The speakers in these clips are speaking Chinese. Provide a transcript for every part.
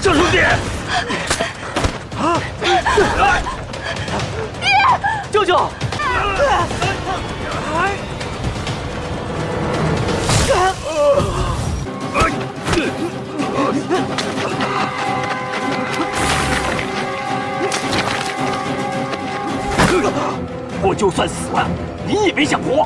救兄弟！爹，舅舅！我就算死了，你也别想活！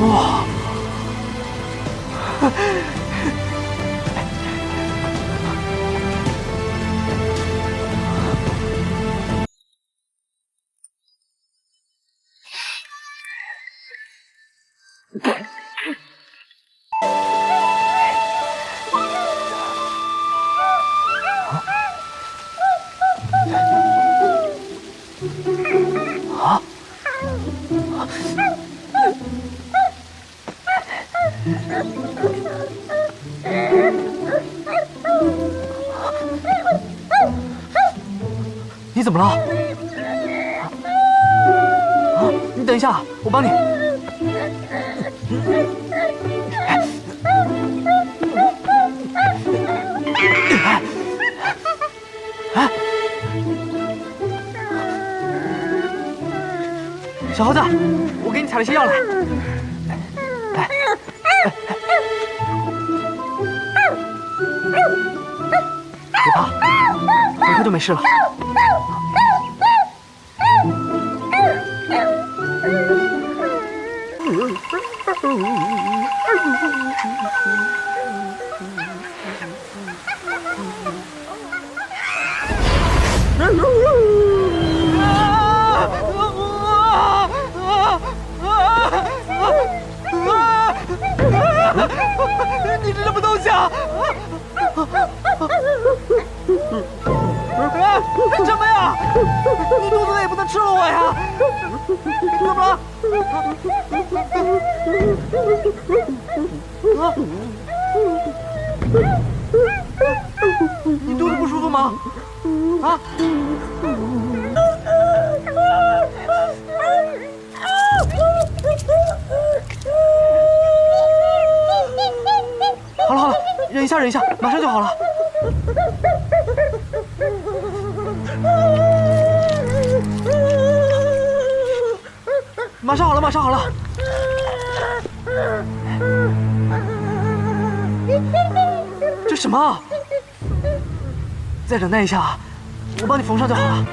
哇！啊！你怎么了？啊！你等一下，我帮你。哎，小猴子，我给你采了些药来。来，别怕，很快就没事了。你是什么东西啊？什么呀？你肚子饿也不能吃了我呀！你怎么了？啊？你肚子不舒服吗？啊？好了好了，忍一下忍一下，马上就好了。马上好了，马上好了。这什么啊？再忍耐一下，我帮你缝上就好了。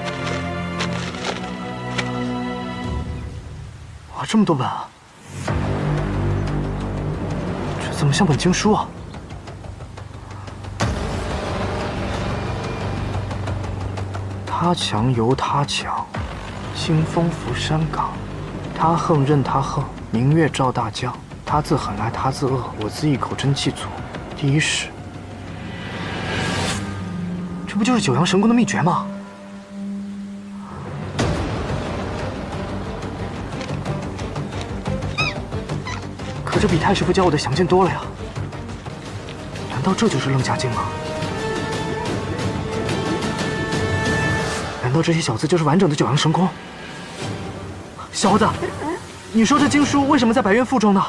哇，这么多本啊！这怎么像本经书啊？他强由他强，清风拂山岗。他横任他横，明月照大江。他自狠来他自恶，我自一口真气足。第一式，这不就是九阳神功的秘诀吗？可这比太师傅教我的详尽多了呀！难道这就是楞伽经吗？难道这些小字就是完整的九阳神功？小猴子，你说这经书为什么在白渊腹中呢？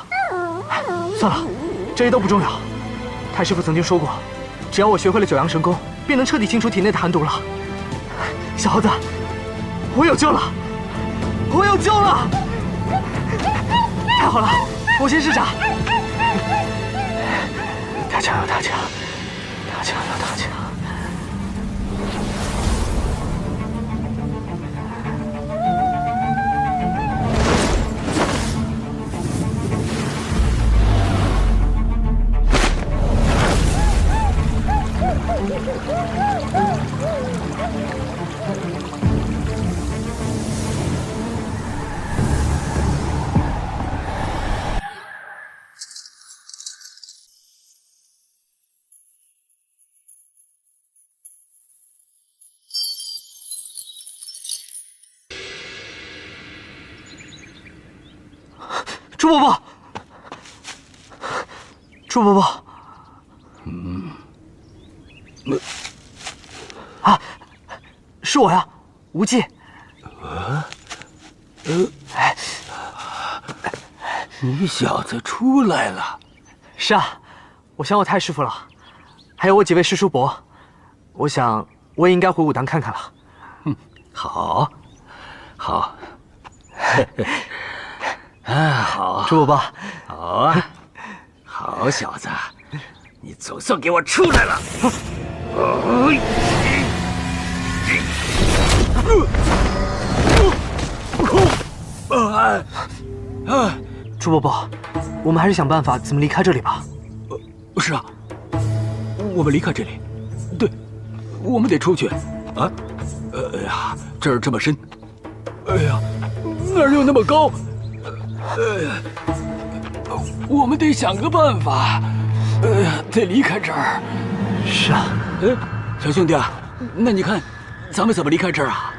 算了，这些都不重要。太师傅曾经说过，只要我学会了九阳神功，便能彻底清除体内的寒毒了。小猴子，我有救了！我有救了！太好了，我先试试。他强有他强，他强有他强。猪伯伯，猪伯伯，啊，是我呀，无忌。你小子出来了。是啊，我想我太师傅了，还有我几位师叔伯，我想我也应该回武当看看了。好，好，啊，好，猪伯伯，好啊，好小子，你总算给我出来了。猪伯伯，我们还是想办法怎么离开这里吧。是啊，我们离开这里。对，我们得出去。啊，哎呀，这儿这么深，哎呀，那儿又那么高，我们得想个办法，得离开这儿。是啊，小兄弟啊，那你看，咱们怎么离开这儿啊？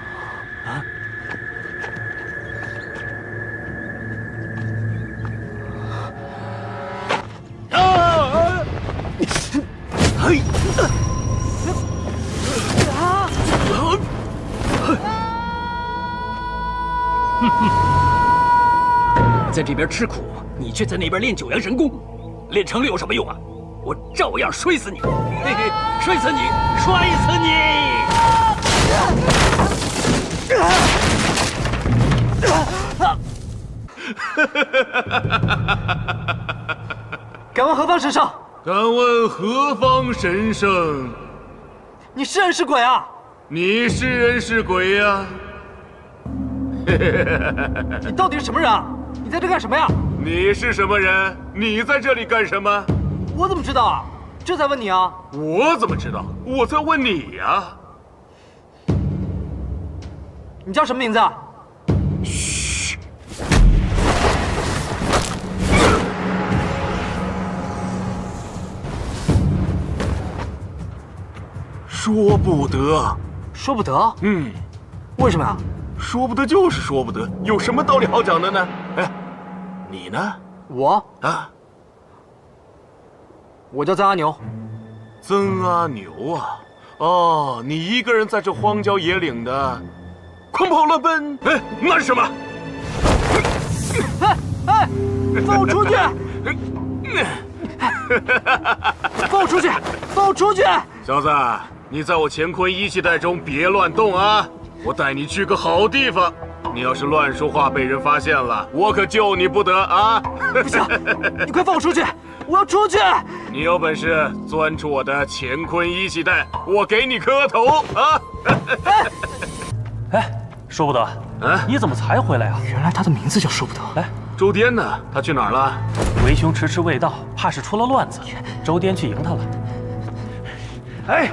在这边吃苦，你却在那边练九阳神功，练成了有什么用啊？我照样摔死你！嘿嘿，摔死你，摔死你！敢问何方神圣？敢问何方神圣？你是人是鬼啊？你是人是鬼呀？你到底是什么人啊？你在这干什么呀？你是什么人？你在这里干什么？我怎么知道啊？这才问你啊！我怎么知道？我在问你呀。你叫什么名字啊？嘘。说不得。说不得？嗯，为什么呀？说不得就是说不得，有什么道理好讲的呢？哎，你呢？我啊，我叫曾阿牛。曾阿牛啊，哦，你一个人在这荒郊野岭的，狂跑乱奔，哎，那是什么？哎，放我出去！放我出去！放我出去！小子，你在我乾坤一气袋中别乱动啊！我带你去个好地方。你要是乱说话被人发现了，我可救你不得啊！不行，你快放我出去！我要出去！你有本事钻出我的乾坤一气袋，我给你磕头啊！哎，说不得，你怎么才回来啊？原来他的名字叫说不得。哎，周颠呢？他去哪儿了？为兄迟迟未到，怕是出了乱子。周颠去迎他了。哎，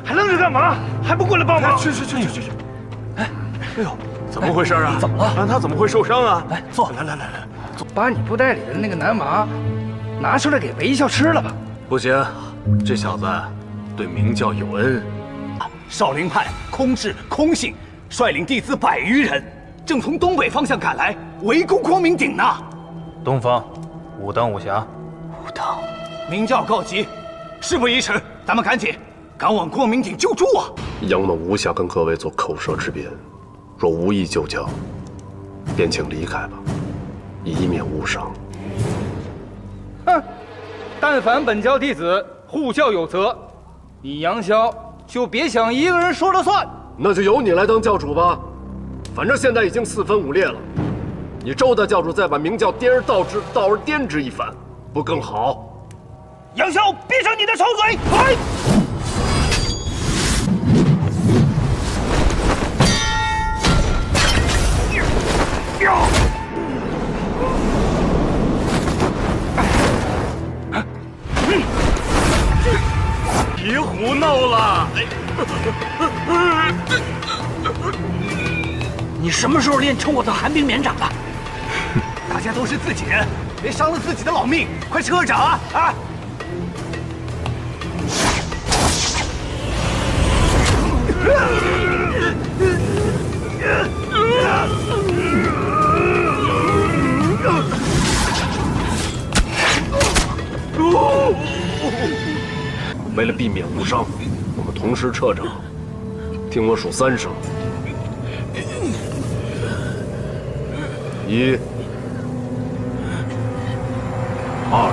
还愣着干嘛？还不过来帮忙？去！哎呦，怎么回事啊？怎么了？他怎么会受伤啊？来坐。来，把你布袋里的那个南麻拿出来给韦笑吃了吧。不行，这小子对明教有恩。少林派空智空信率领弟子100余人，正从东北方向赶来，围攻光明顶呢。东方，武当武侠。武当，明教告急，事不宜迟，咱们赶紧赶往光明顶救助啊！杨某无暇跟各位做口舌之辩，若无意救教，便请离开吧，以免误伤。哼，但凡本教弟子护教有责，你杨逍就别想一个人说了算。那就由你来当教主吧，反正现在已经4分5裂了。你周大教主再把明教颠而倒之，倒而颠之一番，不更好？杨逍，闭上你的臭嘴！快！别胡闹了！你什么时候练成我的寒冰绵掌了？大家都是自己人，别伤了自己的老命！快撤掌啊！啊！为了避免误伤，我们同时撤掌。听我数3声。1、2。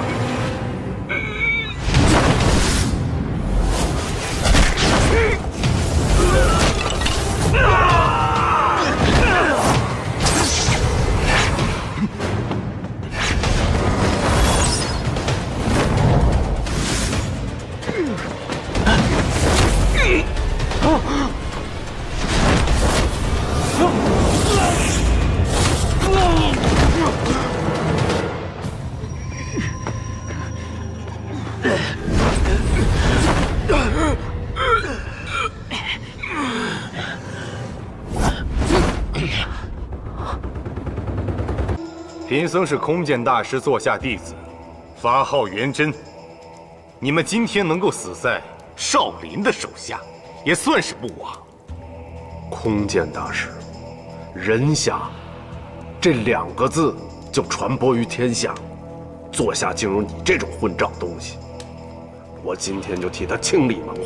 贫僧是空剑大师座下弟子，法号元真。你们今天能够死在少林的手下，也算是不枉。空剑大师，人下，这2个字就传播于天下。座下竟有你这种混账东西，我今天就替他清理门户。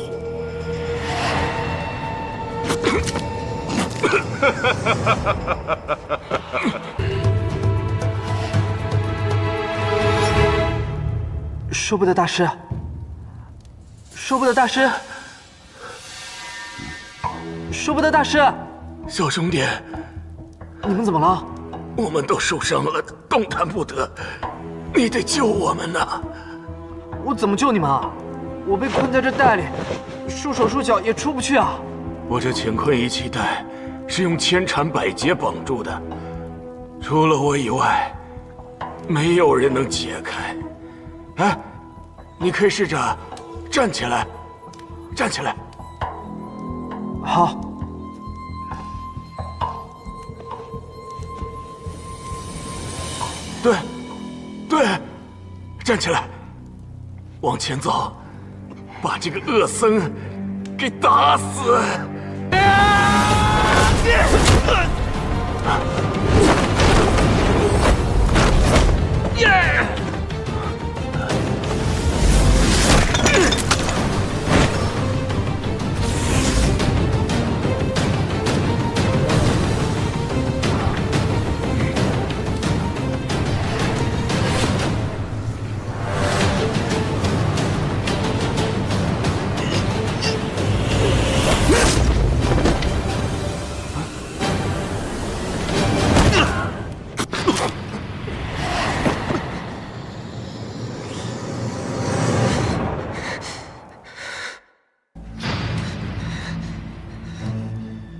说不得大师，说不得大师，说不得大师，小兄弟，你们怎么了？我们都受伤了，动弹不得，你得救我们呐！我怎么救你们啊？我被困在这袋里，束手束脚也出不去啊！我这乾坤一气袋是用千缠百结绑住的，除了我以外，没有人能解开。哎，你可以试着站起来，站起来。好。对，对，站起来，往前走，把这个恶僧给打死。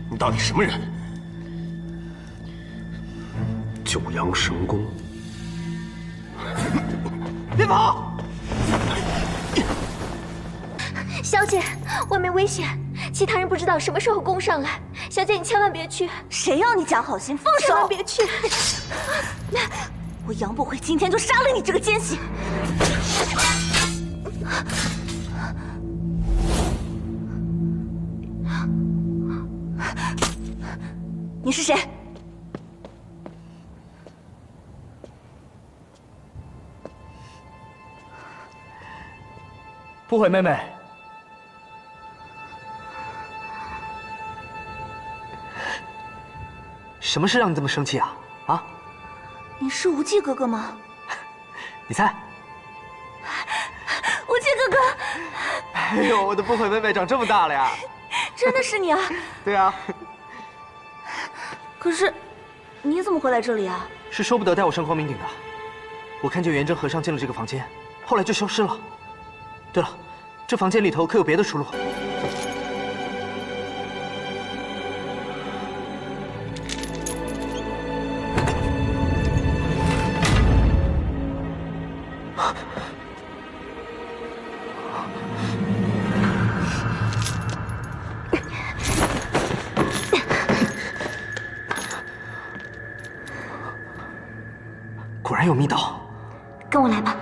你到底什么人？九阳神功。别跑！小姐，外面危险，其他人不知道什么时候攻上来。小姐，你千万别去！谁要你讲好心？放手！千万别去！我杨不悔今天就杀了你这个奸细！你是谁？不悔妹妹，什么事让你这么生气啊？啊？你是无忌哥哥吗？你猜？无忌哥哥！哎呦，我的不悔妹妹长这么大了呀！真的是你啊？对啊。可是，你怎么会来这里啊？是说不得带我上光明顶的。我看见元真和尚进了这个房间，后来就消失了。对了，这房间里头可有别的出路？果然有密道。跟我来吧。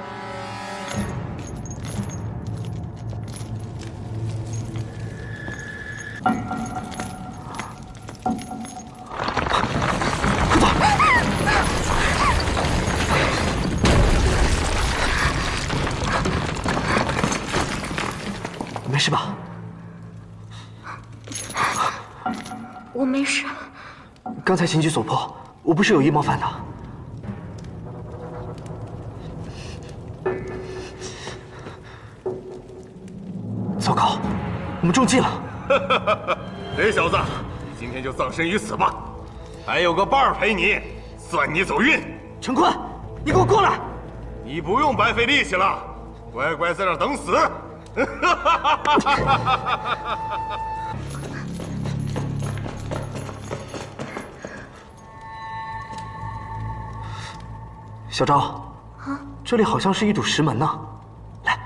刚才情急所迫，我不是有意冒犯的。糟糕，我们中计了！这小子，你今天就葬身于此吧，还有个伴儿陪你，算你走运。陈坤，你给我过来！你不用白费力气了，乖乖在这儿等死。小昭，这里好像是一堵石门呢。来，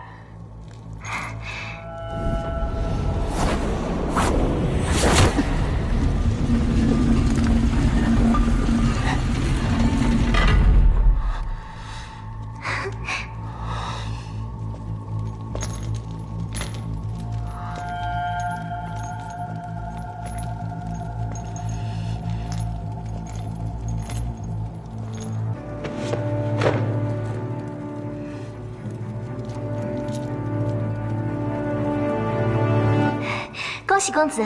恭喜公子，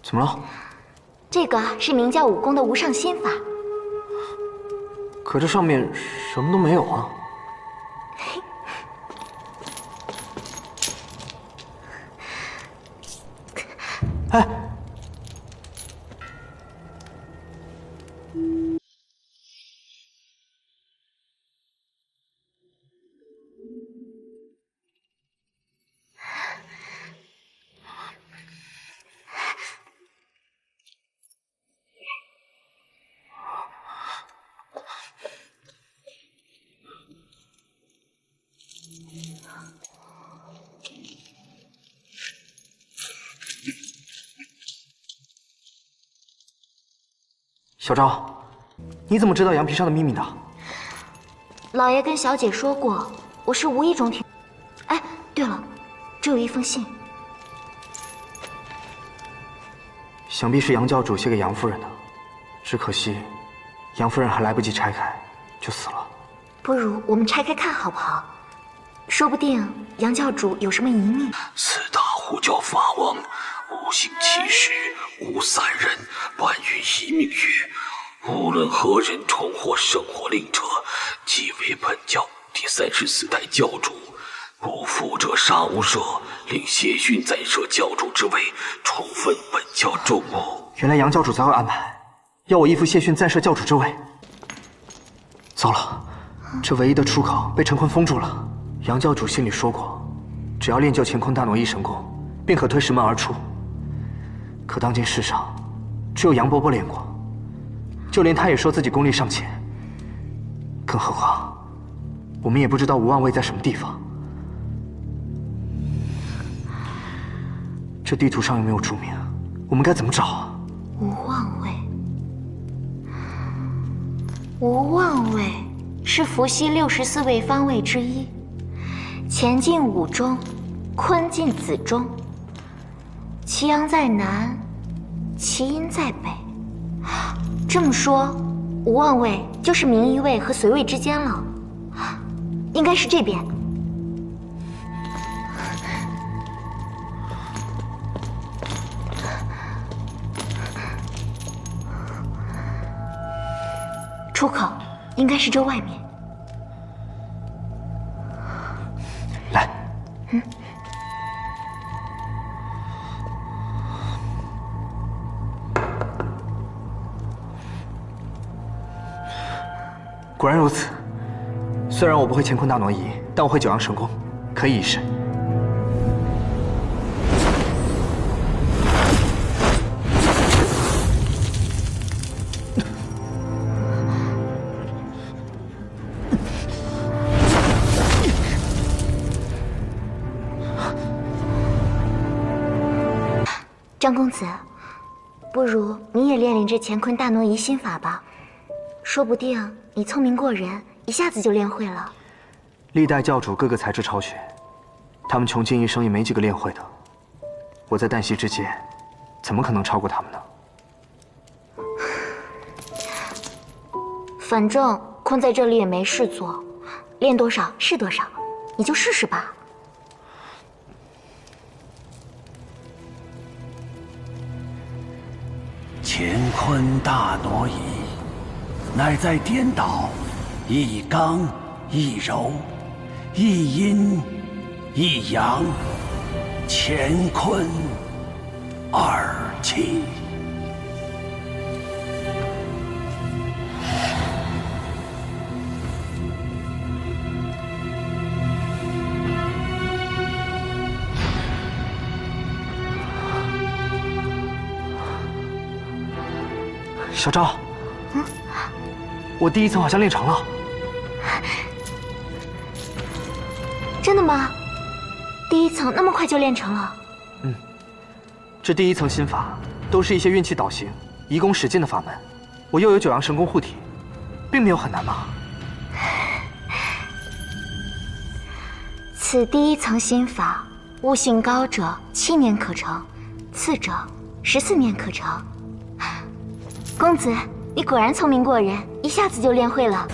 怎么了？这个是明教武功的无上心法。可这上面什么都没有啊！哎，小昭，你怎么知道羊皮上的秘密的？老爷跟小姐说过，我是无意中听。哎，对了，这有一封信，想必是杨教主写给杨夫人的，只可惜杨夫人还来不及拆开就死了。不如我们拆开看好不好？说不定杨教主有什么遗秘。四大护教法王，五行七师，无三人，半云一命曰：无论何人重获圣火令者，即为本教第34代教主。不服者杀无赦，令谢逊暂设教主之位，重分本教众务。原来杨教主才会安排，要我依附谢逊暂设教主之位。糟了，这唯一的出口被陈坤封住了。杨教主心里说过，只要练就乾坤大挪移神功，便可推石门而出。可当今世上，只有杨伯伯练过，就连他也说自己功力尚浅。更何况，我们也不知道吴万卫在什么地方。这地图上又没有注明，我们该怎么找啊？吴万卫，吴万卫是伏羲64位方位之一，乾进午中，坤进子中，其阳在南，其阴在北。这么说，吴万卫就是明夷卫和隋卫之间了，应该是这边。出口应该是这外面。来，果然如此。虽然我不会乾坤大挪移，但我会九阳神功，可以一试。张公子，不如你也练练这乾坤大挪移心法吧，说不定你聪明过人，一下子就练会了。历代教主个个才智超群，他们穷尽一生也没几个练会的。我在旦夕之间，怎么可能超过他们呢？反正困在这里也没事做，练多少是多少，你就试试吧。乾乾坤大挪移，乃在颠倒一刚一柔，一阴一阳，乾坤二气。小昭，我第一层好像练成了。真的吗？第一层那么快就练成了？这第一层心法都是一些运气导行、移功使劲的法门，我又有九阳神功护体，并没有很难吧？此第一层心法，悟性高者7年可成，次者14年可成。公子，你果然聪明过人，一下子就练会了。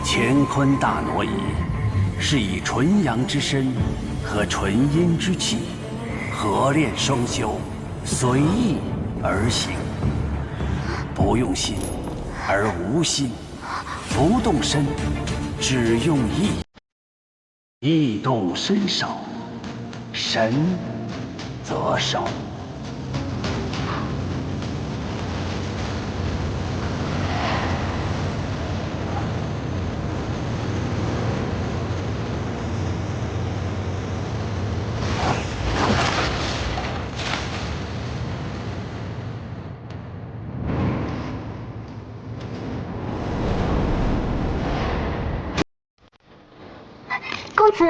乾坤大挪移，是以纯阳之身和纯阴之气合炼双修，随意而行，不用心而无心，不动身，只用意。意动身少，神则少。公子，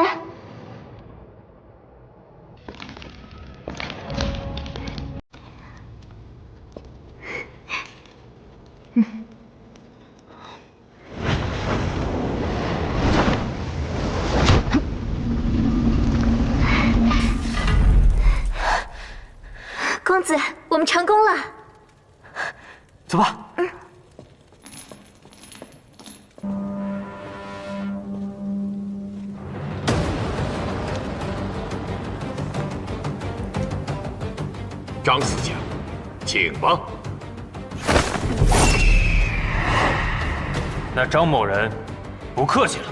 公子，我们成功了。走吧。张司将，请吧。那张某人不客气了。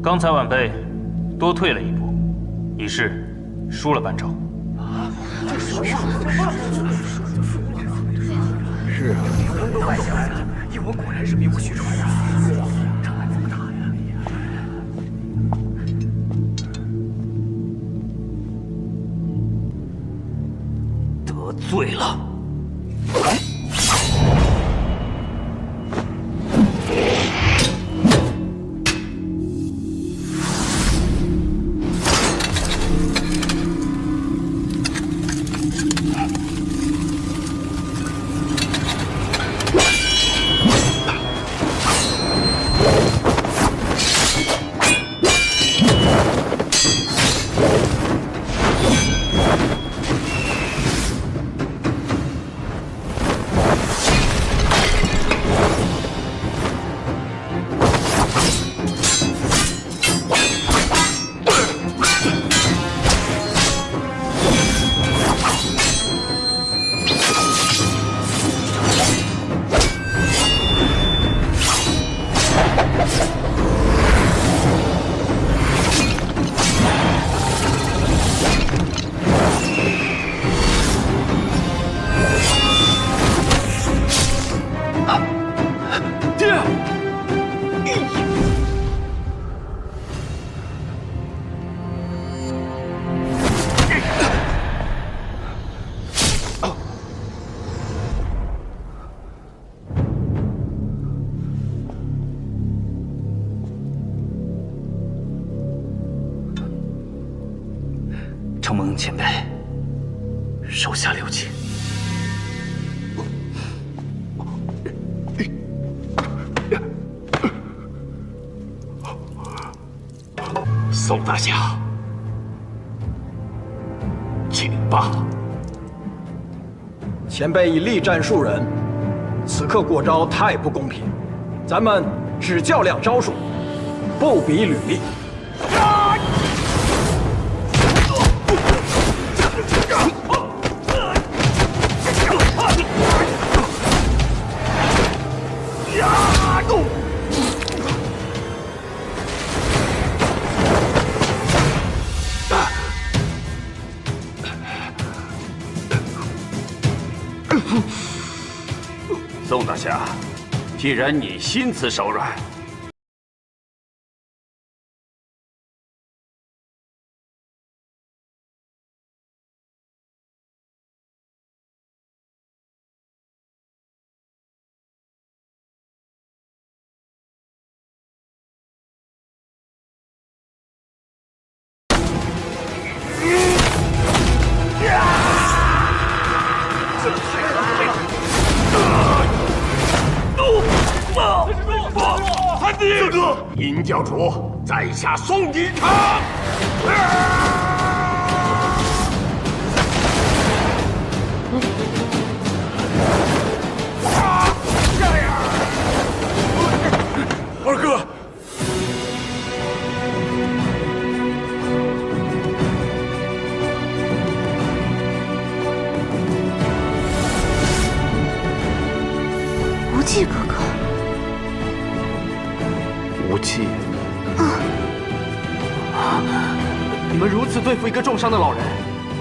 刚才晚辈多退了一步，已是输了半招。是啊，都败下来了，燕王果然是名不虚传呀！这还怎么打呀？得罪了。宋前辈，手下留情。宋大侠，请罢。前辈已力战数人，此刻过招太不公平，咱们只较量招数，不比履历。宋大侠，既然你心慈手软，三弟，四哥，殷教主，在下送你一程。二哥，无忌哥哥。无忌，你们如此对付一个重伤的老人，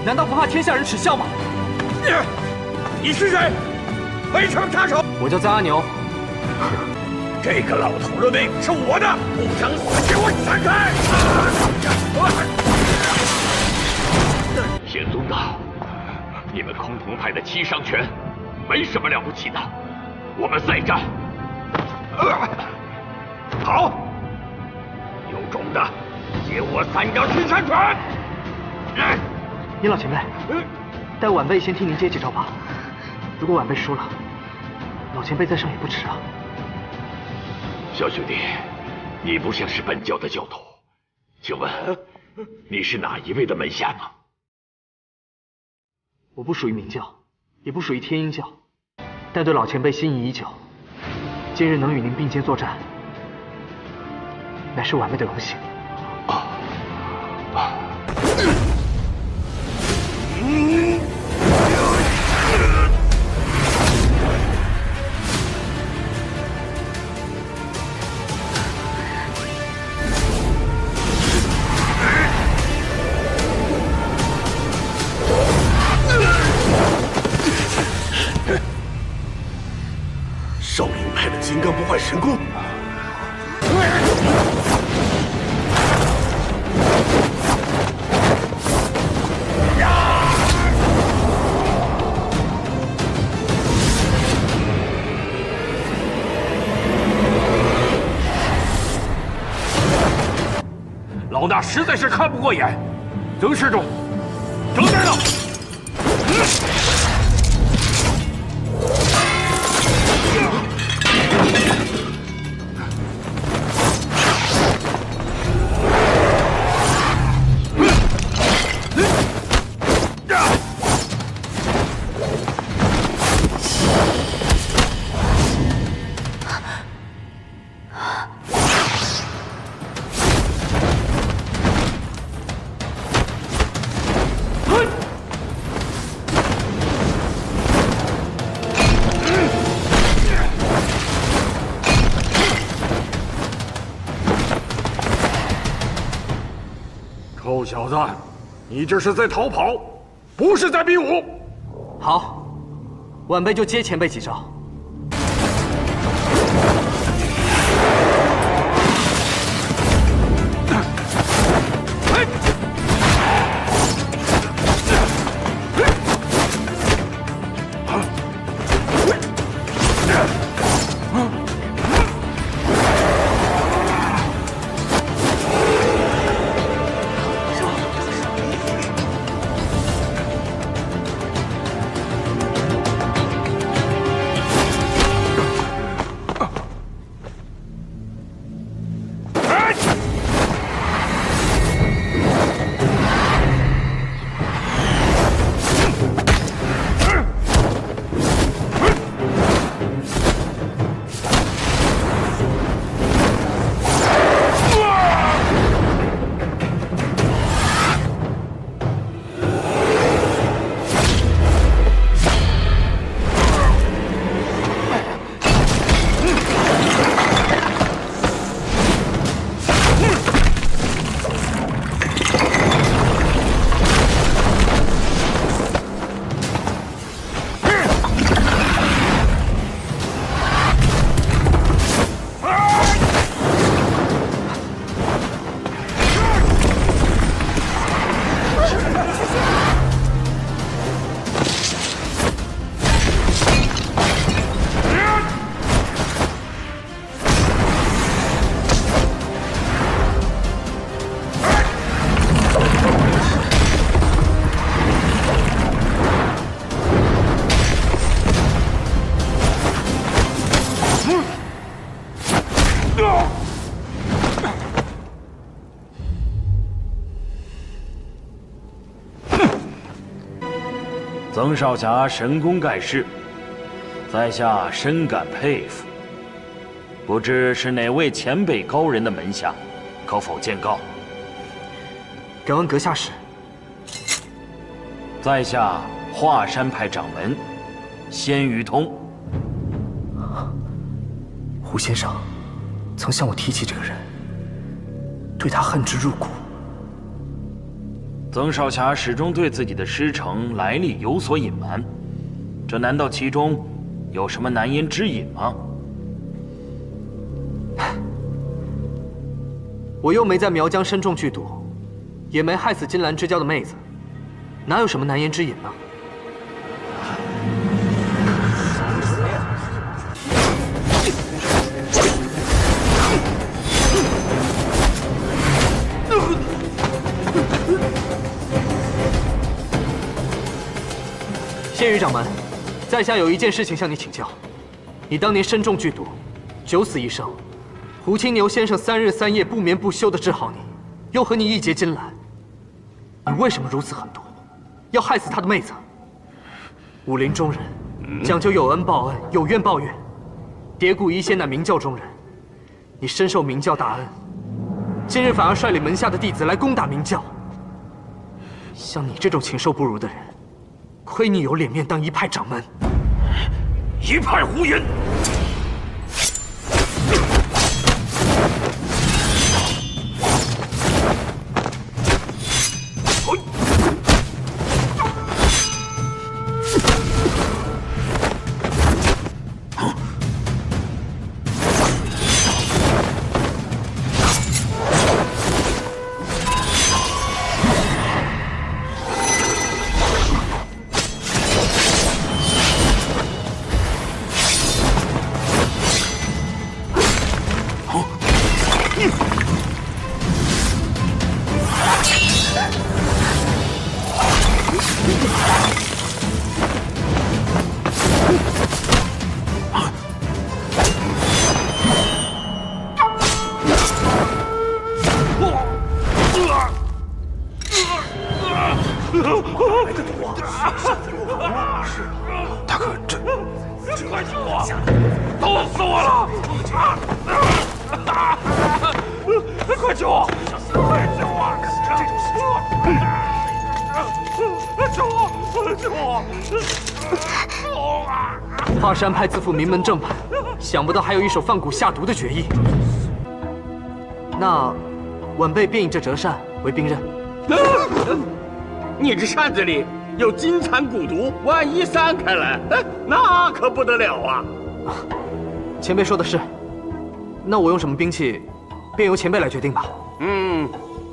难道不怕天下人耻笑吗？你是谁？为什么插手？我叫臧阿牛。这个老头的命是我的，不想死给我闪开！玄宗大，你们崆峒派的七伤拳没什么了不起的，我们再战。好，有种的，接我三招七伤拳！殷老前辈，待晚辈先替您接几招吧。如果晚辈输了，老前辈再上也不迟啊。小兄弟，你不像是本教的教头，请问你是哪一位的门下呢？我不属于明教，也不属于天鹰教，但对老前辈心仪已久，今日能与您并肩作战，乃是晚辈的荣幸。少林派的金刚不坏神功。老大实在是看不过眼。曾施主，整点了。臭小子，你这是在逃跑，不是在比武。好，晚辈就接前辈几招。曾少侠神功盖世，在下深感佩服。不知是哪位前辈高人的门下，可否见告？敢问阁下是？在下华山派掌门仙于通。胡先生曾向我提起这个人，对他恨之入骨。曾少侠始终对自己的师承来历有所隐瞒，这难道其中有什么难言之隐吗？我又没在苗疆身中剧毒，也没害死金兰之交的妹子，哪有什么难言之隐呢？仙羽掌门，在下有一件事情向你请教。你当年身中剧毒，九死一生，胡青牛先生3日3夜不眠不休地治好你，又和你一结金兰，你为什么如此狠毒，要害死他的妹子？武林中人讲究有恩报恩，有怨报怨。蝶谷一仙乃明教中人，你深受明教大恩，今日反而率领门下的弟子来攻打明教。像你这种禽兽不如的人，亏你有脸面当一派掌门！一派胡言！大哥，这快救我！毒死我了！快救我！快救我！救我！救我！华山派自负名门正派，想不到还有一手放蛊下毒的绝艺。那晚辈便以这折扇为兵刃。你这扇子里有金蝉蛊毒，万一散开来，那可不得了啊！前辈说的是，那我用什么兵器，便由前辈来决定吧。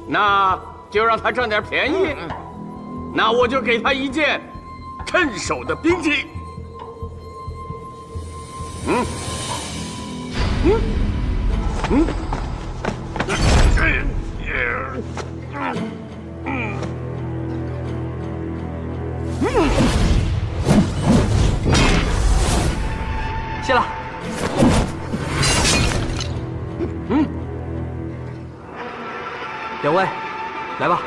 那就让他占点便宜。那我就给他一件趁手的兵器。谢了。两位，来吧。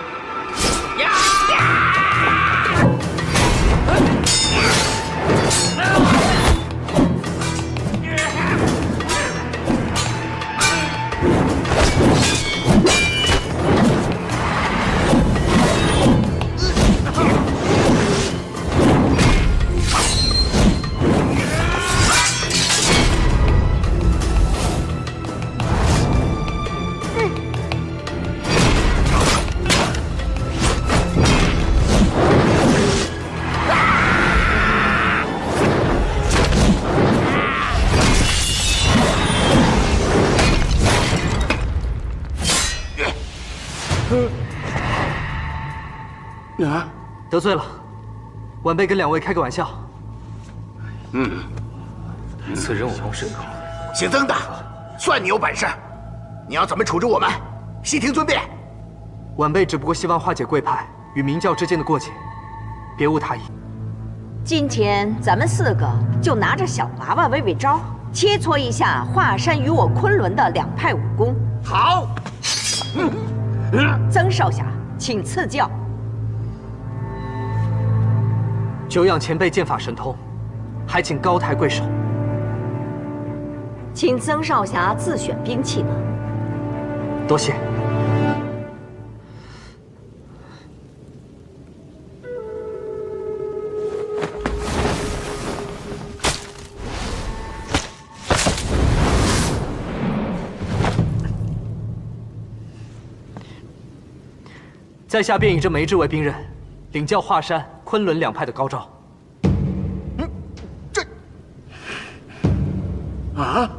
得罪了，晚辈跟两位开个玩笑。此人武功甚高。姓曾的，算你有本事，你要怎么处置我们？悉听尊便。晚辈只不过希望化解贵派与明教之间的过节，别无他意。今天咱们4个就拿着小娃娃为招，切磋一下华山与我昆仑的2派武功。好，曾少侠，请赐教。久仰前辈剑法神通，还请高抬贵手。请曾少侠自选兵器吧。多谢。在下便以这梅枝为兵刃，领教华山、昆仑两派的高招。啊？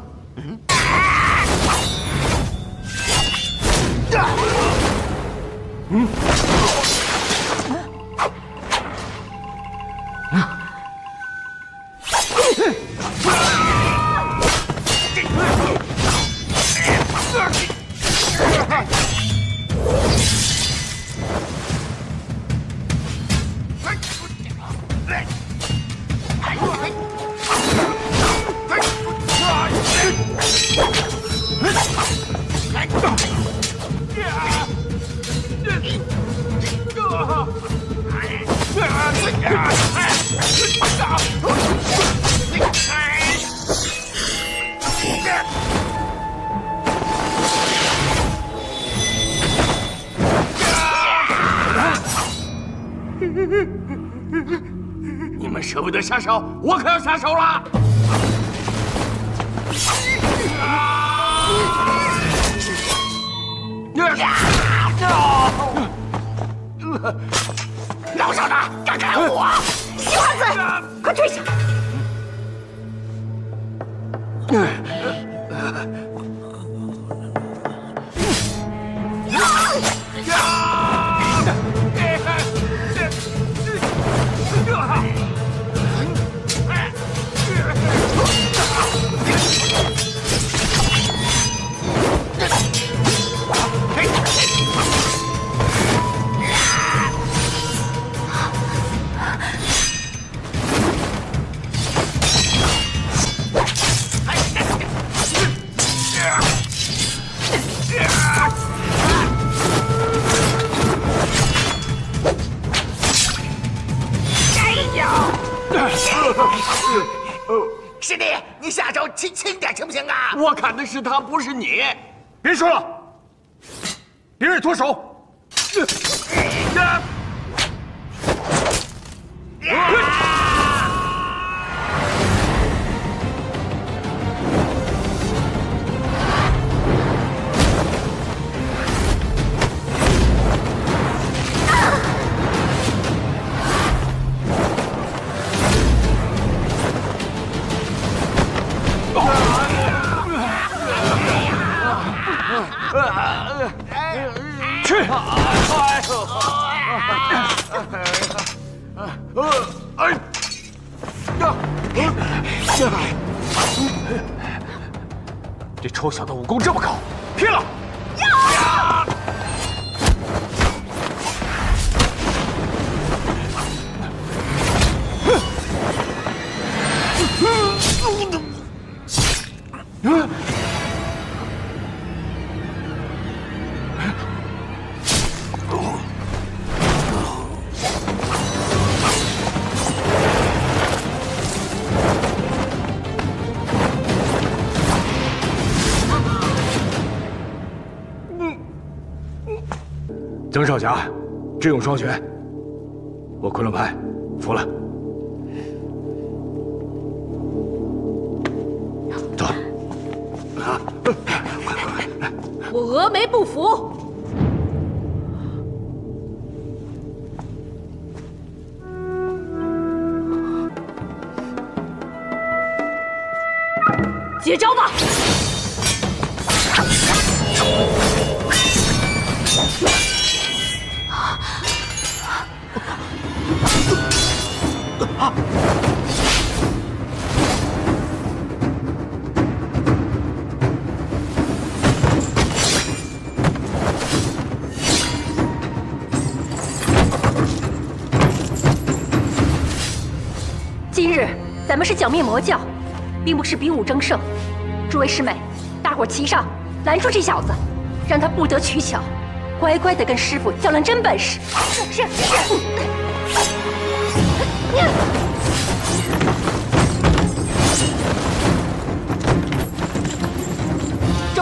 你们舍不得下手，我可要下手了！老小子，敢砍我！西花子，快退下！师弟，你下手轻点行不行啊？我砍的是他，不是你。别说了，别人脱手。去！这臭小子武功这么高，拼了！曾少侠，智勇双全，我昆仑派服了。走。啊！快！我峨眉不服。接招吧！今日咱们是剿灭魔教，并不是比武争胜。诸位师妹，大伙齐上，拦住这小子，让他不得取巧，乖乖的跟师傅较量真本事。是。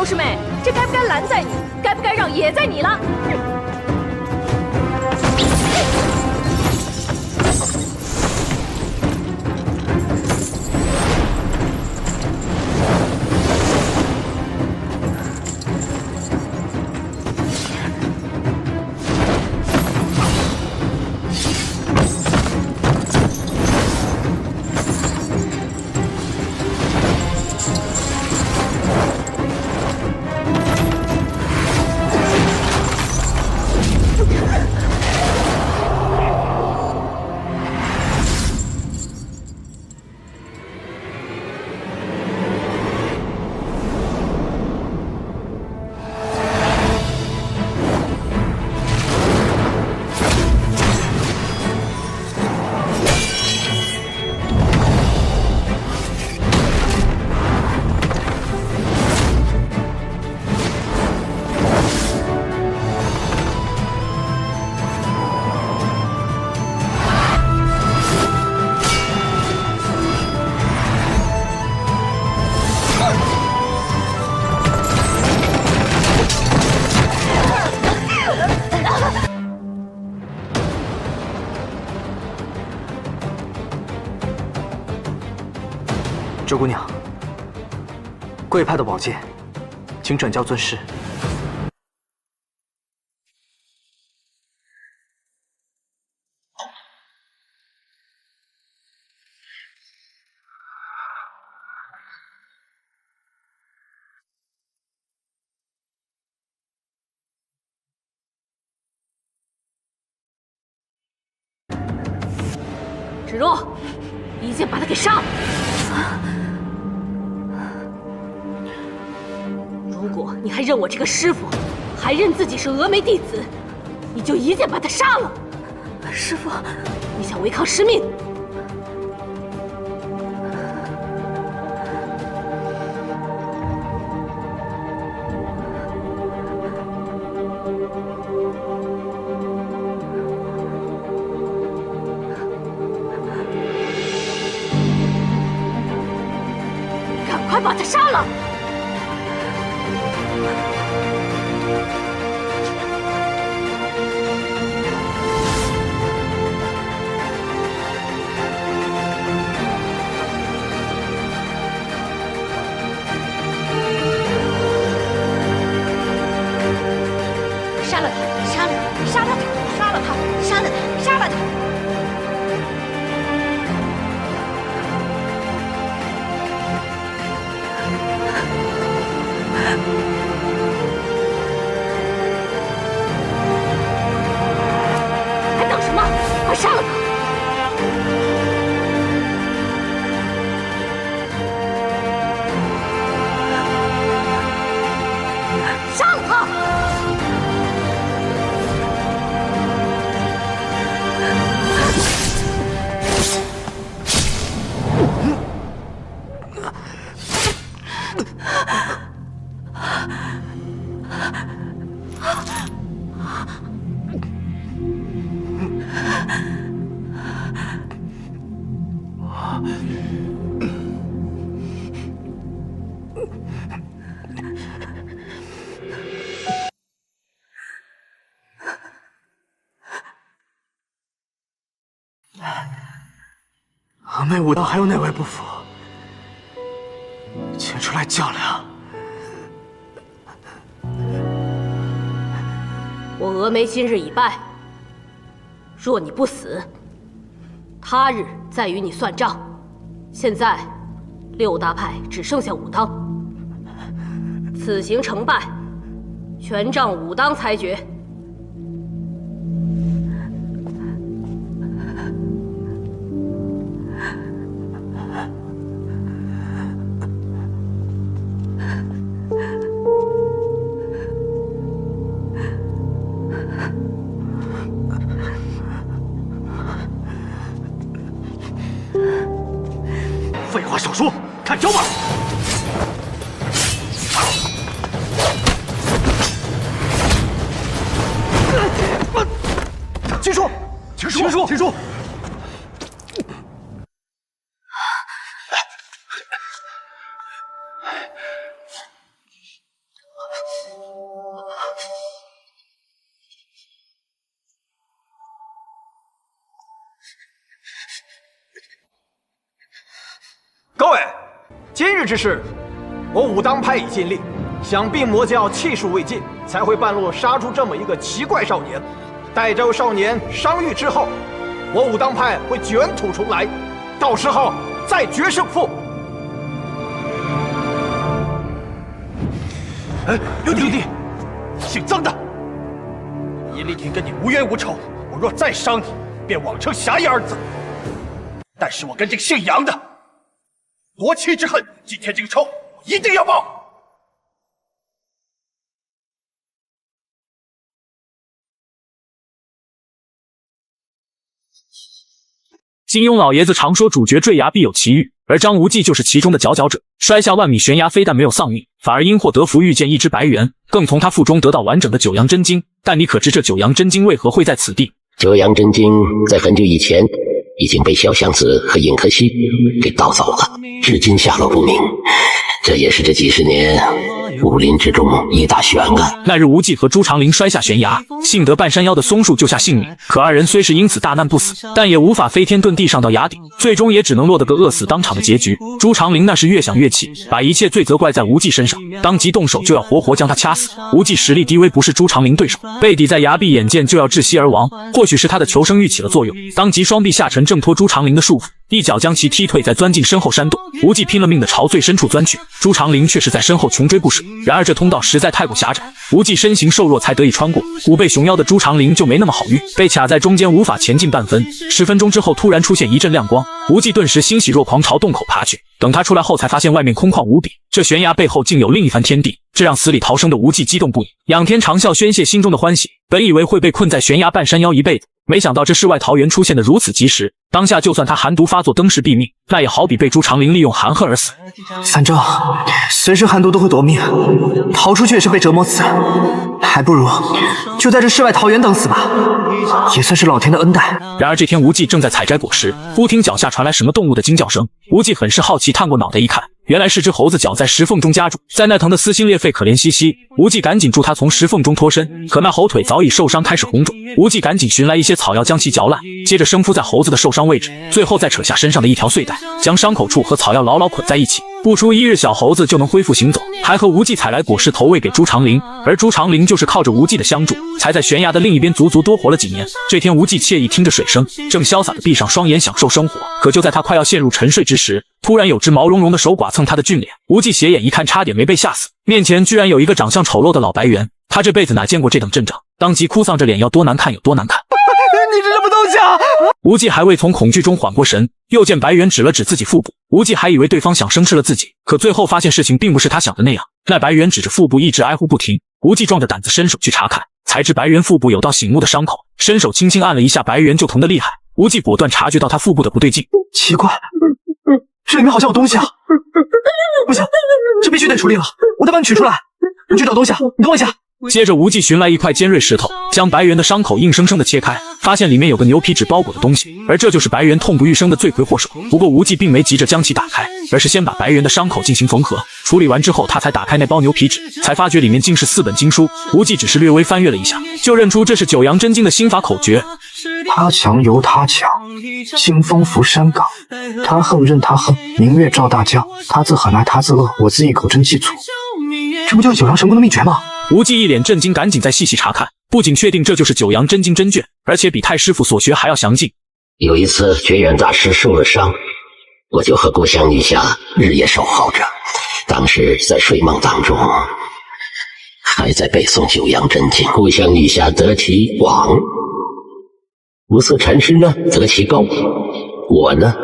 周师妹，这该不该拦在你？该不该让也在你了？周姑娘，贵派的宝剑，请转交尊师。芷若，一剑把他给杀了！如果你还认我这个师傅，还认自己是峨眉弟子，你就一剑把他杀了。师傅，你想违抗师命？快把他杀了！杀了他！杀了他！杀了他！杀了他！杀了他！杀了他！还等什么？快杀了他！杀了他！峨眉武道还有哪位不服？请出来较量！我峨眉今日已败，若你不死，他日再与你算账。现在六大派只剩下武当，此行成败，全仗武当裁决。废话少说，看招吧！秦叔，秦叔，秦叔，秦叔！各位，今日之事，我武当派已尽力，想必魔教气数未尽，才会半路杀出这么一个奇怪少年。待这位少年伤愈之后，我武当派会卷土重来，到时候再决胜负。哎，六弟，姓曾的，尹丽婷跟你无冤无仇，我若再伤你，便枉称侠义二字。但是我跟这个姓杨的夺妻之恨，今天这个仇我一定要报。金庸老爷子常说主角坠崖必有奇遇，而张无忌就是其中的佼佼者。摔下万米悬崖，非但没有丧命，反而因祸得福，遇见一只白猿，更从他腹中得到完整的九阳真经。但你可知这九阳真经为何会在此地？九阳真经在很久以前已经被萧湘子和尹可惜给盗走了，至今下落不明。这也是这几十年武林之中一大悬案。那日无忌和朱长林摔下悬崖，幸得半山腰的松树救下性命。可二人虽是因此大难不死，但也无法飞天遁地上到崖顶，最终也只能落得个饿死当场的结局。朱长林那时越想越气，把一切罪责怪在无忌身上，当即动手就要活活将他掐死。无忌实力低微，不是朱长林对手，被抵在崖壁，眼见就要窒息而亡。或许是他的求生欲起了作用，当即双臂下沉，挣脱朱长林的束缚，一脚将其踢退，再钻进身后山洞。无忌拼了命的朝最深处钻去，朱长林却是在身后穷追不舍。然而这通道实在太过狭窄，无忌身形瘦弱才得以穿过，虎背熊腰的朱长林就没那么好遇，被卡在中间无法前进半分。10分钟之后突然出现一阵亮光，无忌顿时欣喜若狂朝洞口爬去。等他出来后才发现外面空旷无比，这悬崖背后竟有另一番天地，这让死里逃生的无忌激动不已，仰天长啸宣泄心中的欢喜。本以为会被困在悬崖半山腰一辈子，没想到这世外桃源出现的如此及时，当下就算他寒毒发作登时毙命，那也好比被朱长林利用含恨而死。反正随时寒毒都会夺命，逃出去也是被折磨死，还不如就在这世外桃源等死吧，也算是老天的恩待。然而这天无忌正在采摘果实，忽听脚下传来什么动物的惊叫声，无忌很是好奇，探过脑袋一看，原来是只猴子脚在石缝中夹住，在那疼得撕心裂肺，可怜兮兮。无忌赶紧助他从石缝中脱身，可那猴腿早已受伤，开始红肿。无忌赶紧寻来一些草药将其嚼烂，接着生敷在猴子的受伤位置，最后再扯下身上的一条碎带，将伤口处和草药牢牢捆在一起。不出1日，小猴子就能恢复行走，还和无忌采来果实投喂给朱长林。而朱长林就是靠着无忌的相助，才在悬崖的另一边足足多活了几年。这天无忌惬意听着水声，正潇洒地闭上双眼享受生活。可就在他快要陷入沉睡之时，突然有只毛茸茸的手剐蹭他的俊脸，无忌斜眼一看，差点没被吓死。面前居然有一个长相丑陋的老白猿，他这辈子哪见过这等阵仗，当即哭丧着脸，要多难看有多难看。你是什么东西啊？无忌还未从恐惧中缓过神，又见白猿指了指自己腹部，无忌还以为对方想生吃了自己，可最后发现事情并不是他想的那样，那白猿指着腹部一直哀呼不停。无忌壮着胆子伸手去查看，才知白猿腹部有道醒目的伤口，伸手轻轻按了一下，白猿就疼得厉害。无忌果断察觉到他腹部的不对劲，奇怪，这里面好像有东西啊！不行，这必须得处理了，我得把你取出来。你去找东西啊，你等我一下。接着无忌寻来一块尖锐石头，将白猿的伤口硬生生的切开，发现里面有个牛皮纸包裹的东西，而这就是白猿痛不欲生的罪魁祸首。不过无忌并没急着将其打开，而是先把白猿的伤口进行缝合，处理完之后他才打开那包牛皮纸，才发觉里面竟是4本经书。无忌只是略微翻阅了一下，就认出这是九阳真经的心法口诀。他强由他强，清风拂山岗，他横任他横，明月照大江，他自狠来他自恶，我自一口真气促。这不就是九阳神功的秘诀吗？无忌一脸震惊，赶紧再细细查看，不仅确定这就是九阳真经真卷，而且比太师傅所学还要详尽。有一次觉远大师受了伤，我就和故乡女侠日夜守候着，当时在睡梦当中还在背诵九阳真经，故乡女侠得其广，无色禅师呢得其高，我呢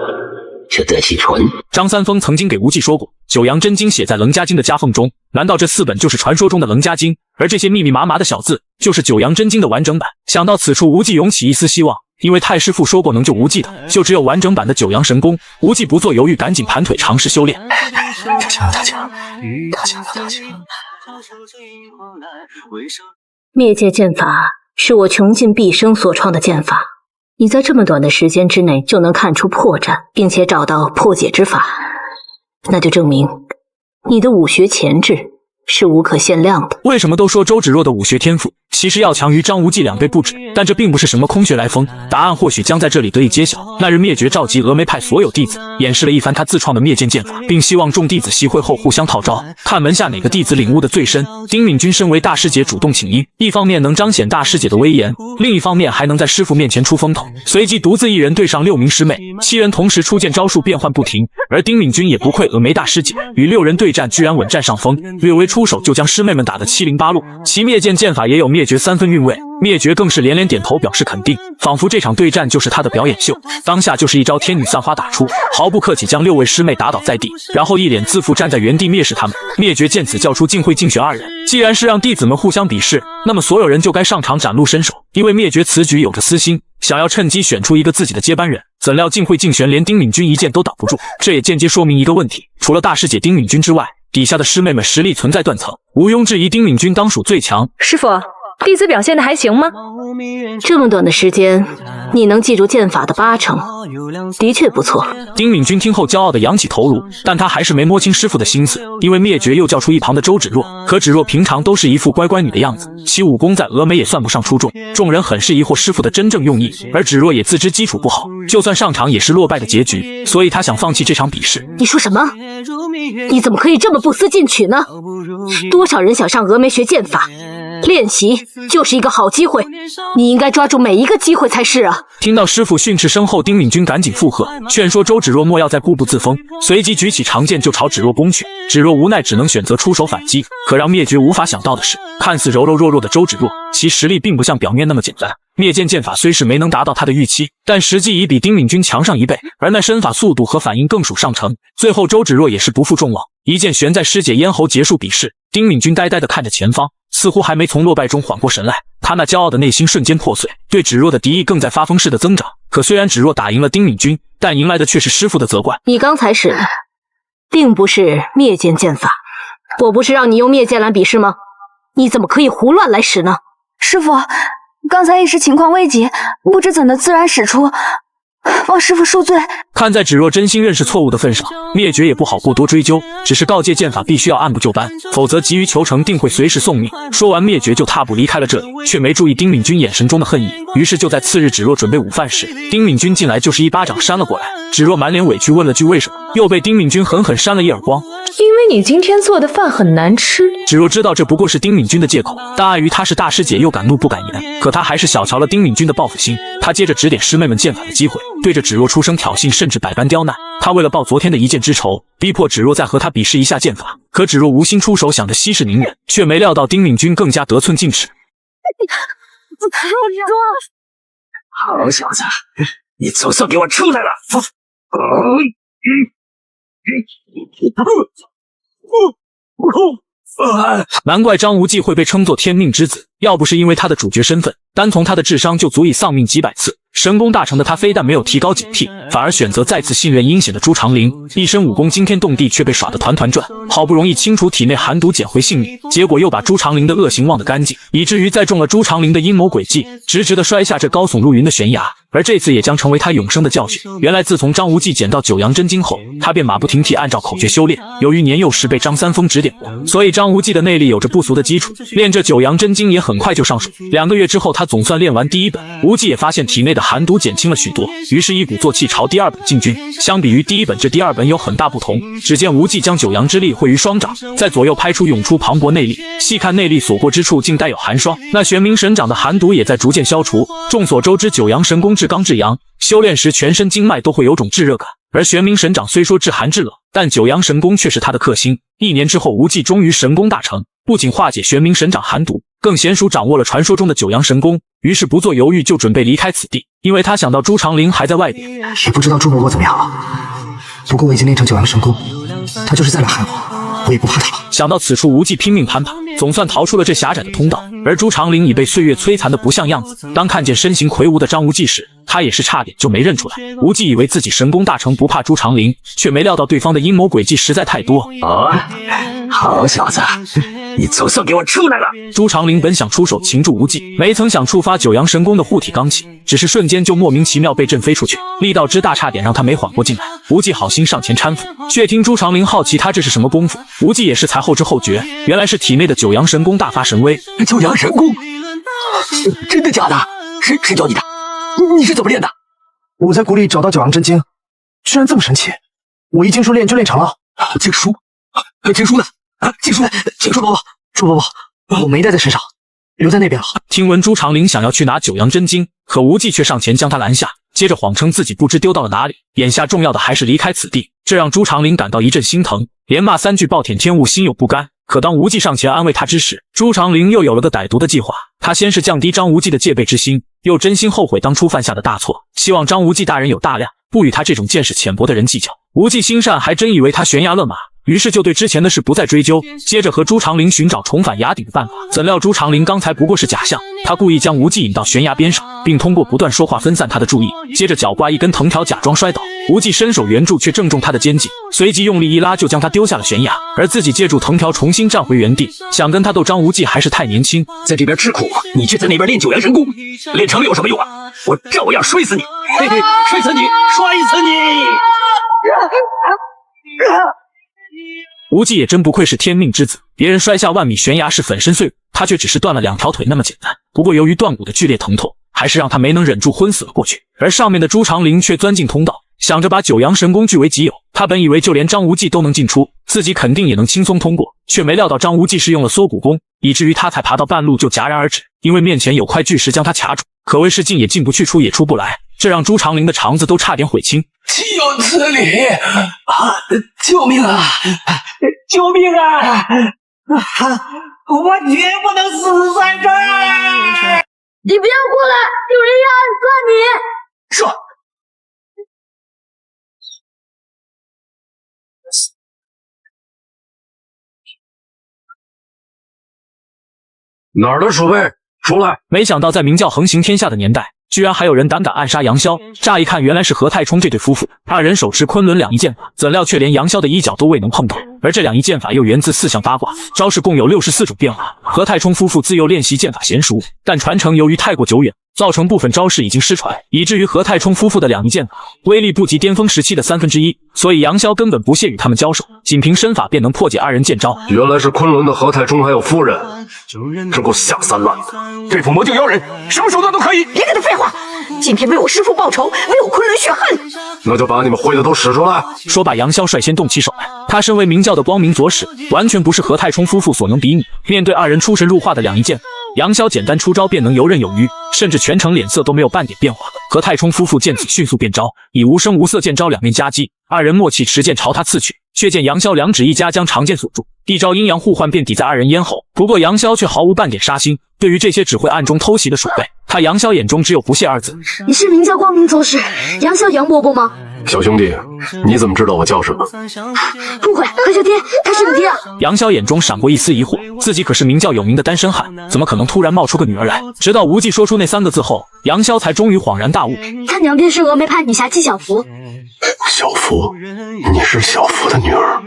却得其纯。张三丰曾经给无忌说过，九阳真经写在楞伽经的夹缝中，难道这4本就是传说中的楞伽经？而这些密密麻麻的小字就是九阳真经的完整版。想到此处，无忌涌起一丝希望，因为太师傅说过能救无忌的就只有完整版的九阳神功。无忌不做犹豫，赶紧盘腿尝试修炼。他强了，他强了，他强了，他强了。灭界剑法是我穷尽毕生所创的剑法，你在这么短的时间之内就能看出破绽，并且找到破解之法，那就证明你的武学潜质是无可限量的。为什么都说周芷若的武学天赋其实要强于张无忌2倍不止，但这并不是什么空穴来风，答案或许将在这里得以揭晓。那日灭绝召集峨眉派所有弟子，演示了一番他自创的灭剑剑法，并希望众弟子习会后互相套招，看门下哪个弟子领悟的最深。丁敏君身为大师姐主动请缨，一方面能彰显大师姐的威严，另一方面还能在师傅面前出风头，随即独自一人对上6名师妹，7人同时出剑，招数变幻不停。而丁敏君也不愧峨眉大师姐，与6人对战居然稳占上风，略微出手就将师妹们打得七零八落。其灭剑剑法也有灭绝3分韵味，灭绝更是连连点头表示肯定，仿佛这场对战就是他的表演秀。当下就是一招天女散花打出，毫不客气将6位师妹打倒在地，然后一脸自负站在原地蔑视他们。灭绝见此叫出晋慧、静雪2人，既然是让弟子们互相比试，那么所有人就该上场展露身手。因为灭绝此举有着私心，想要趁机选出一个自己的接班人，怎料晋慧、静玄连丁敏君一剑都挡不住。这也间接说明一个问题，除了大师姐丁敏君之外，底下的师妹们实力存在断层，毋庸置疑丁敏君当属最强。师傅，弟子表现的还行吗？这么短的时间，你能记住剑法的80%，的确不错。丁敏君听后骄傲地扬起头颅，但他还是没摸清师傅的心思，因为灭绝又叫出一旁的周芷若。可芷若平常都是一副乖乖女的样子，其武功在峨眉也算不上出众，众人很是疑惑师傅的真正用意。而芷若也自知基础不好，就算上场也是落败的结局，所以他想放弃这场比试。你说什么？你怎么可以这么不思进取呢？多少人想上峨眉学剑法，练习就是一个好机会，你应该抓住每一个机会才是啊！听到师傅训斥声后，丁敏君赶紧附和，劝说周芷若莫要再固步自封，随即举起长剑就朝芷若攻去。芷若无奈只能选择出手反击，可让灭绝无法想到的是，看似柔柔弱弱的周芷若，其实力并不像表面那么简单。灭剑剑法虽是没能达到他的预期，但实际已比丁敏君强上1倍，而那身法速度和反应更属上乘。最后周芷若也是不负众望，一剑悬在师姐咽喉结束比试。丁敏君呆呆地看着前方，似乎还没从落败中缓过神来，他那骄傲的内心瞬间破碎，对芷若的敌意更在发疯似的增长。可虽然芷若打赢了丁敏君，但迎来的却是师傅的责怪。你刚才使的并不是灭剑剑法，我不是让你用灭剑来比试吗？你怎么可以胡乱来使呢？师傅，刚才一时情况危急，不知怎的自然使出，望师傅恕罪。看在芷若真心认识错误的份上，灭绝也不好过多追究，只是告诫剑法必须要按部就班，否则急于求成定会随时送命。说完，灭绝就踏步离开了这里，却没注意丁敏君眼神中的恨意。于是就在次日芷若准备午饭时，丁敏君进来就是一巴掌扇了过来。芷若满脸委屈问了句为什么，又被丁敏君狠狠扇了一耳光。因为你今天做的饭很难吃。芷若知道这不过是丁敏君的借口，但碍于她是大师姐，又敢怒不敢言，可她还是小瞧了丁敏君的报复心。她接着指点师妹们剑法的机会，对着芷若出声挑衅，甚至百般刁难。她为了报昨天的一箭之仇，逼迫芷若再和她比试一下剑法。可芷若无心出手，想着息事宁人，却没料到丁敏君更加得寸进尺。好小子，你总算给我出来了！难怪张无忌会被称作天命之子，要不是因为他的主角身份，单从他的智商就足以丧命几百次。神功大成的他非但没有提高警惕，反而选择再次信任阴险的朱长陵，一身武功惊天动地，却被耍得团团转。好不容易清除体内寒毒，捡回性命，结果又把朱长陵的恶行忘得干净，以至于再中了朱长陵的阴谋诡计，直直地摔下这高耸入云的悬崖。而这次也将成为他永生的教训。原来自从张无忌捡到九阳真经后，他便马不停蹄按照口诀修炼。由于年幼时被张三丰指点过，所以张无忌的内力有着不俗的基础，练这九阳真经也很快就上手。2个月之后，他总算练完第1本。无忌也发现体内的寒毒减轻了许多，于是一鼓作气朝第2本进军。相比于第1本，这第2本有很大不同。只见无忌将九阳之力汇于双掌，在左右拍出涌出磅礴内力，细看内力所过之处竟带有寒霜，那玄冥神掌的寒毒也在逐渐消除。众所周知，九阳神功至刚至阳，修炼时全身经脉都会有种炙热感，而玄冥神掌虽说至寒至冷，但九阳神功却是他的克星。1年之后，无忌终于神功大成，不仅化解玄冥神掌寒毒，更娴熟掌握了传说中的九阳神功。于是不做犹豫，就准备离开此地，因为他想到朱长陵还在外边。也不知道朱伯伯怎么样了，不过我已经练成九阳神功，他就是再来害我也不怕他了。想到此处，无忌拼命攀爬，总算逃出了这狭窄的通道。而朱长陵已被岁月摧残的不像样子，当看见身形魁梧的张无忌时，他也是差点就没认出来。无忌以为自己神功大成，不怕朱长陵，却没料到对方的阴谋诡计实在太多。好小子，你总算给我出来了！朱长陵本想出手擒住无忌，没曾想触发九阳神功的护体罡气，只是瞬间就莫名其妙被震飞出去，力道之大，差点让他没缓过劲来。无忌好心上前搀扶，却听朱长陵好奇他这是什么功夫。无忌也是才后知后觉，原来是体内的九阳神功大发神威。九阳神功，真的假的？谁教你的？你是怎么练的？我在谷里找到九阳真经，居然这么神奇！我一经书练就练成了。经书？经书呢？经书，请说伯伯。朱伯伯，我没带在身上，留在那边了。听闻朱长林想要去拿九阳真经，可无忌却上前将他拦下，接着谎称自己不知丢到了哪里。眼下重要的还是离开此地，这让朱长林感到一阵心疼，连骂3句暴殄天物，心有不甘。可当无忌上前安慰他之时，朱长林又有了个歹毒的计划。他先是降低张无忌的戒备之心，又真心后悔当初犯下的大错，希望张无忌大人有大量，不与他这种见识浅薄的人计较。无忌心善，还真以为他悬崖勒马，于是就对之前的事不再追究，接着和朱长林寻找重返崖顶的办法。怎料朱长林刚才不过是假象，他故意将无忌引到悬崖边上，并通过不断说话分散他的注意，接着脚挂一根藤条假装摔倒，无忌伸手援助却正中他的肩颈，随即用力一拉就将他丢下了悬崖，而自己借助藤条重新站回原地，想跟他斗。张无忌还是太年轻，在这边吃苦，你却在那边练九阳神功，练成了有什么用啊？我照样摔死你！嘿嘿，摔死你，摔死你！无忌也真不愧是天命之子，别人摔下万米悬崖是粉身碎骨，他却只是断了2条腿那么简单。不过由于断骨的剧烈疼痛，还是让他没能忍住昏死了过去。而上面的朱长林却钻进通道，想着把九阳神功据为己有。他本以为就连张无忌都能进出，自己肯定也能轻松通过，却没料到张无忌是用了缩骨功，以至于他才爬到半路就戛然而止，因为面前有块巨石将他卡住，可谓是进也进不去，出也出不来，这让朱长林的肠子都差点悔青。岂有此理！救命啊！救命啊！我绝不能死在这儿！你不要过来，有人要暗算你！说。哪儿的鼠辈，出来！没想到在明教横行天下的年代，居然还有人胆敢暗杀杨逍。乍一看，原来是何太冲这对夫妇，二人手持昆仑两仪剑法，怎料却连杨逍的衣角都未能碰到。而这两仪剑法又源自4象八卦，招式共有64种变化。何太冲夫妇自幼练习剑法娴熟，但传承由于太过久远，造成部分招式已经失传，以至于何太冲夫妇的两仪剑法威力不及巅峰时期的1/3，所以杨逍根本不屑与他们交手，仅凭身法便能破解二人剑招。原来是昆仑的何太冲还有夫人，真够下三滥的。对付魔镜妖人，什么手段都可以。别跟他废话，今天为我师父报仇，为我昆仑雪恨。那就把你们会的都使出来。说罢，杨逍率先动起手来。他身为明教的光明左使，完全不是何太冲夫妇所能比拟。面对二人出神入化的两仪剑法，杨逍简单出招便能游刃有余，甚至全程脸色都没有半点变化。何太冲夫妇见此迅速变招，以无声无色剑招两面夹击，二人默契持剑朝他刺去，却见杨逍两指一夹将长剑锁住，一招阴阳互换便抵在二人咽喉。不过杨逍却毫无半点杀心，对于这些只会暗中偷袭的鼠辈，他杨逍眼中只有不屑二字。你是明教光明左使杨逍杨伯伯吗？小兄弟，你怎么知道我叫什么？不会，何小天，他是你爹啊！杨逍眼中闪过一丝疑惑，自己可是明教有名的单身汉，怎么可能突然冒出个女儿来？直到无忌说出那3个字后，杨逍才终于恍然大悟。他娘爹是峨眉派女侠纪晓芙。小芙，你是小芙的女儿。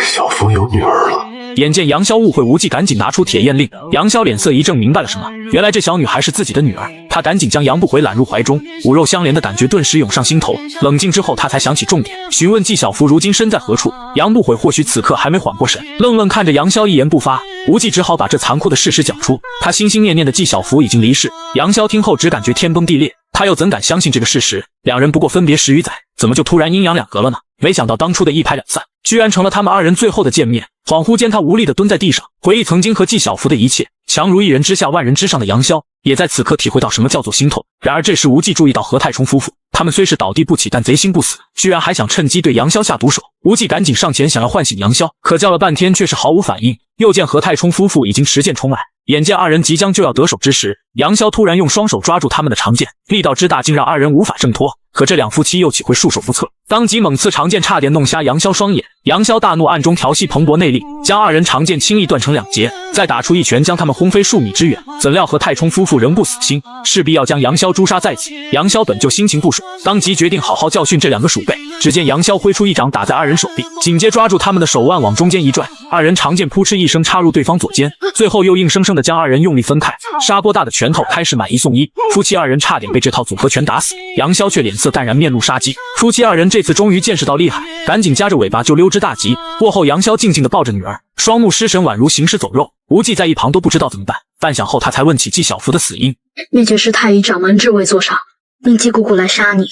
小芙有女儿了。眼见杨逍误会无忌，赶紧拿出铁焰令。杨逍脸色一正，明白了什么，原来这小女孩是自己的女儿。他赶紧将杨不悔揽入怀中，骨肉相连的感觉顿时涌上心头。冷静之后，他才想起重点，询问纪晓芙如今身在何处。杨不悔或许此刻还没缓过神，愣愣看着杨逍，一言不发。无忌只好把这残酷的事实讲出，他心心念念的纪晓芙已经离世。杨逍听后只感觉天崩地裂，他又怎敢相信这个事实？两人不过分别10余载，怎么就突然阴阳两隔了呢？没想到当初的一拍两散，居然成了他们二人最后的见面。恍惚间，他无力地蹲在地上，回忆曾经和纪晓芙的一切。强如一人之下万人之上的杨逍，也在此刻体会到什么叫做心痛。然而这时无忌注意到何太冲夫妇，他们虽是倒地不起，但贼心不死，居然还想趁机对杨逍下毒手。无忌赶紧上前想要唤醒杨逍，可叫了半天却是毫无反应。又见何太冲夫妇已经持剑冲来，眼见二人即将就要得手之时，杨逍突然用双手抓住他们的长剑，力道之大竟让二人无法挣脱。可这两夫妻又岂会束手不策？当即猛刺长剑，差点弄瞎杨逍双眼。杨逍大怒，暗中调戏蓬勃内力，将二人长剑轻易断成2截，再打出一拳将他们轰飞数米之远。怎料何太冲夫妇仍不死心，势必要将杨逍诛杀在即。杨逍本就心情不爽，当即决定好好教训这2个鼠辈。只见杨逍挥出一掌打在二人手臂，紧接抓住他们的手腕往中间一拽，二人长剑扑哧一声插入对方左肩，最后又硬生生的将二人用力分开。砂锅大的拳头开始买1送1，夫妻二人差点被这套组合拳打死。杨逍却脸色淡然，面露杀机。夫妻二人这次终于见识到厉害，赶紧夹着尾巴就溜之大吉。过后杨逍静静地抱着女儿，双目失神，宛如行尸走肉。无忌在一旁都不知道怎么办，半晌后他才问起纪晓芙的死因。灭绝师太以掌门之位作赏，命季姑姑来杀你，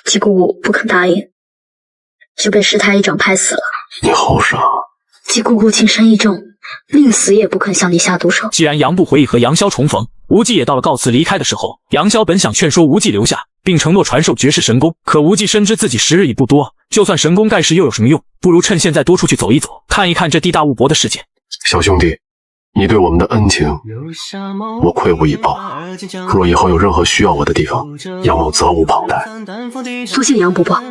季姑姑不肯答应，就被师太一掌拍死了。你好傻！季姑姑情深意重，宁死也不肯向你下毒手。既然杨不回忆和杨逍重逢，无忌也到了告辞离开的时候。杨逍本想劝说无忌留下，并承诺传授绝世神功，可无忌深知自己时日已不多，就算神功盖世又有什么用？不如趁现在多出去走一走，看一看这地大物博的世界。小兄弟，你对我们的恩情，我愧无以报。若以后有任何需要我的地方，杨某责无旁贷。多谢杨伯伯。